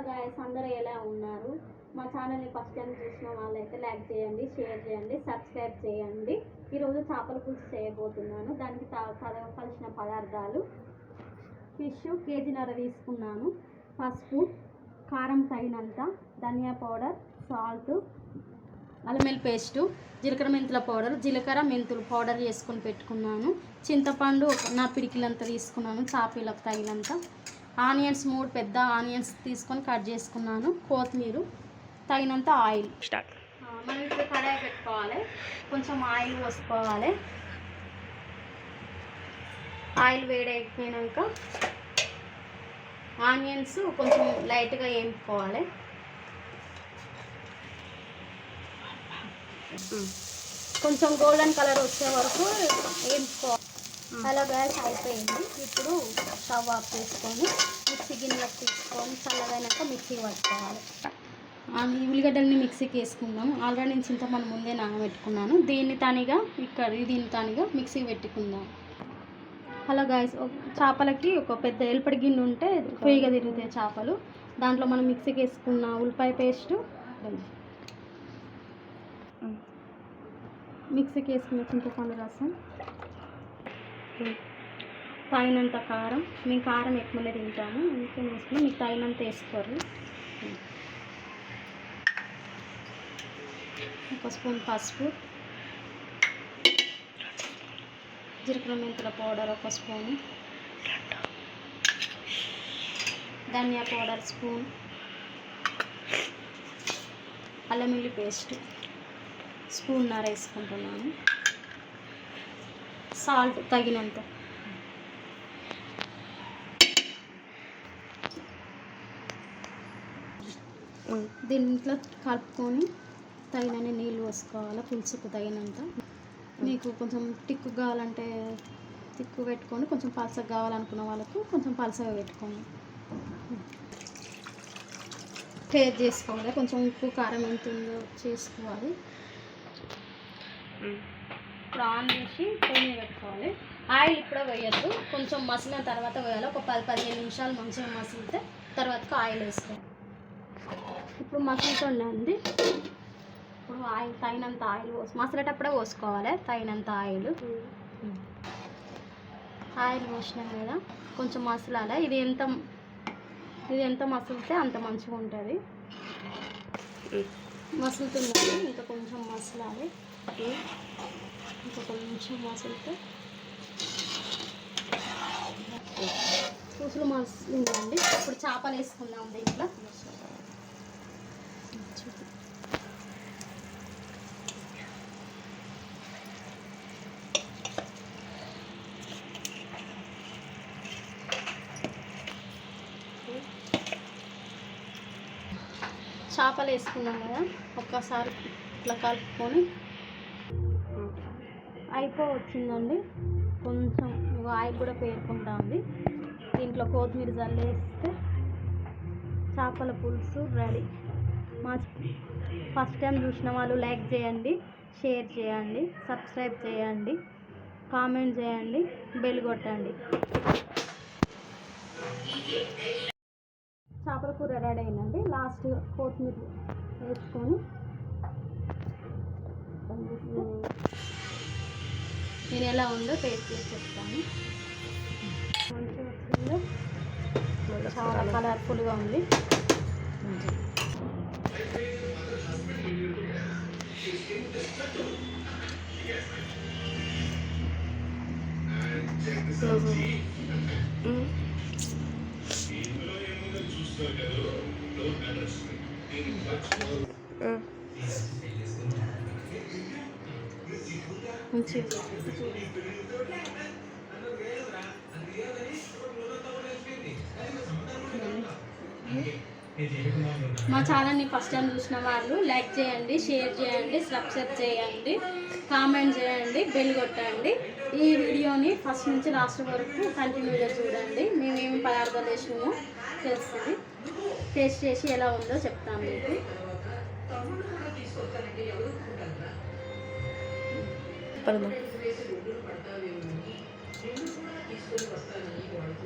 Guys, అందరూ ఎలా ఉన్నారు? మా ఛానల్ని ఫస్ట్ టైం చూసిన వాళ్ళైతే లైక్ చేయండి, షేర్ చేయండి, సబ్స్క్రైబ్ చేయండి. ఈరోజు చేపల పులుసు చేయబోతున్నాను. దానికి కావాల్సిన పదార్థాలు: ఫిష్ కేజీన్నర తీసుకున్నాను, పసుపు, కారం తగినంత, ధనియా పౌడర్, సాల్ట్, అల్లం వెల్లుల్లి పేస్టు, జీలకర్ర మెంతుల పౌడర్, జీలకర్ర మెంతులు పౌడర్ చేసుకొని పెట్టుకున్నాను. చింతపండు నా పిడికిలంత తీసుకున్నాను, చాపీలకు తగినంత. ఆనియన్స్ 3 పెద్ద ఆనియన్స్ తీసుకొని కట్ చేసుకున్నాను. కొత్తిమీర, తగినంత ఆయిల్. మనం ఇప్పుడు కడాయి పెట్టుకోవాలి, కొంచెం ఆయిల్ పోసుకోవాలి. ఆయిల్ వేడైపోయాక ఆనియన్స్ కొంచెం లైట్గా వేయించుకోవాలి. కొంచెం గోల్డెన్ కలర్ వచ్చే వరకు వేయించుకోవాలి. అలా గ్యాస్ అయిపోయింది. ఇప్పుడు స్టవ్ ఆఫ్ చేసుకొని మిక్సీ గిన్నెలకు తీసుకొని చల్లగైనాక మిక్సీకి పట్టుకోవాలి. ఉల్లిగడ్డల్ని మిక్సీకి వేసుకుందాం. ఆల్రెడీ నేను చింతపండు ముందే నానబెట్టుకున్నాను. దీన్ని తనిగా మిక్సీకి పెట్టుకుందాం. హలో గాయస్, చేపలకి ఒక పెద్ద ఎల్పడి గిన్నె ఉంటే ఫ్రీగా తిరుగుతాయి చేపలు. దాంట్లో మనం మిక్సీకి వేసుకున్న ఉల్లిపాయ పేస్టు, మిక్సీకి వేసుకున్న చింతపండు రసం, తగినంత కారం. మేము కారం ఎక్కువనే తింటాము, అందుకే వేసుకున్నాం. మీకు తగినంత వేసుకోరు. ఒక స్పూన్ పసుపు, జీలకర్ర మెంతుల పౌడర్ ఒక స్పూను, ధనియా పౌడర్ స్పూన్, అల్లం వెల్లుల్లి పేస్ట్ స్పూన్నర వేసుకుంటున్నాను, సాల్ట్ తగినంత. దీంట్లో కలుపుకొని తగినన్ని నీళ్ళు పోసుకోవాలి, పులుసుకు తగినంత. మీకు కొంచెం తిక్కు కావాలంటే తిక్కు పెట్టుకొని, కొంచెం పలసగా కావాలనుకున్న వాళ్ళకు కొంచెం పలసగా పెట్టుకోండి. టేస్ట్ చేసుకోవాలి, కొంచెం ఉప్పు కారం ఎంత ఉందో చేసుకోవాలి. ఇప్పుడు ఆన్ చేసి పొయ్యి పెట్టుకోవాలి. ఆయిల్ ఇప్పుడే వేయద్దు, కొంచెం మసిలిన తర్వాత వేయాలి. ఒక 10-15 నిమిషాలు మంచిగా మసిలితే తర్వాతకు ఆయిల్ వేసుకోవాలి. ఇప్పుడు మసులుతుందండి. ఇప్పుడు ఆయిల్ తగినంత ఆయిల్ మసిలేటప్పుడే పోసుకోవాలి. తగినంత ఆయిల్ పోసినాం కదా, కొంచెం మసలాలి. ఇది ఎంత మసిలితే అంత మంచిగా ఉంటుంది. మసులుతుందండి, ఇంకా కొంచెం మసలాలి. ఇంకా కొంచెం మసిలితే పులుసులు మసిలిందండి. ఇప్పుడు చేపలు వేసుకుందాం దీంట్లో. చేపలు వేసుకున్నాం కదా, ఒక్కసారి ఇట్లా కలుపుకొని అయిపోవచ్చిందండి. కొంచెం ఆయిల్ కూడా పేరుకుంటుంది. దీంట్లో కొత్తిమీర జల్లేస్తే చేపల పులుసు రెడీ. మా ఫస్ట్ టైం చూసిన వాళ్ళు లైక్ చేయండి, షేర్ చేయండి, సబ్స్క్రైబ్ చేయండి, కామెంట్ చేయండి, బెల్ కొట్టండి. చేపల కూర రెడీ అయిందండి. లాస్ట్ కొత్తిమీర వేసుకొని నేను ఎలా ఉందో టేస్ట్ చేసి చెప్తాను. మంచిగా వచ్చిందో, చాలా కలర్ఫుల్గా ఉంది. మా ఛానల్ని ఫస్ట్ టైం చూసిన వాళ్ళు లైక్ చేయండి, షేర్ చేయండి, సబ్స్క్రైబ్ చేయండి, కామెంట్ చేయండి, బెల్ కొట్టండి. ఈ వీడియోని ఫస్ట్ నుంచి లాస్ట్ వరకు కంటిన్యూగా చూడండి. మేమేమి పదార్థాలు వేసినామో తెలుస్తుంది. టేస్ట్ చేసి ఎలా ఉందో చెప్తాను మీకు. తీసుకొని వస్తానని వాడుతూ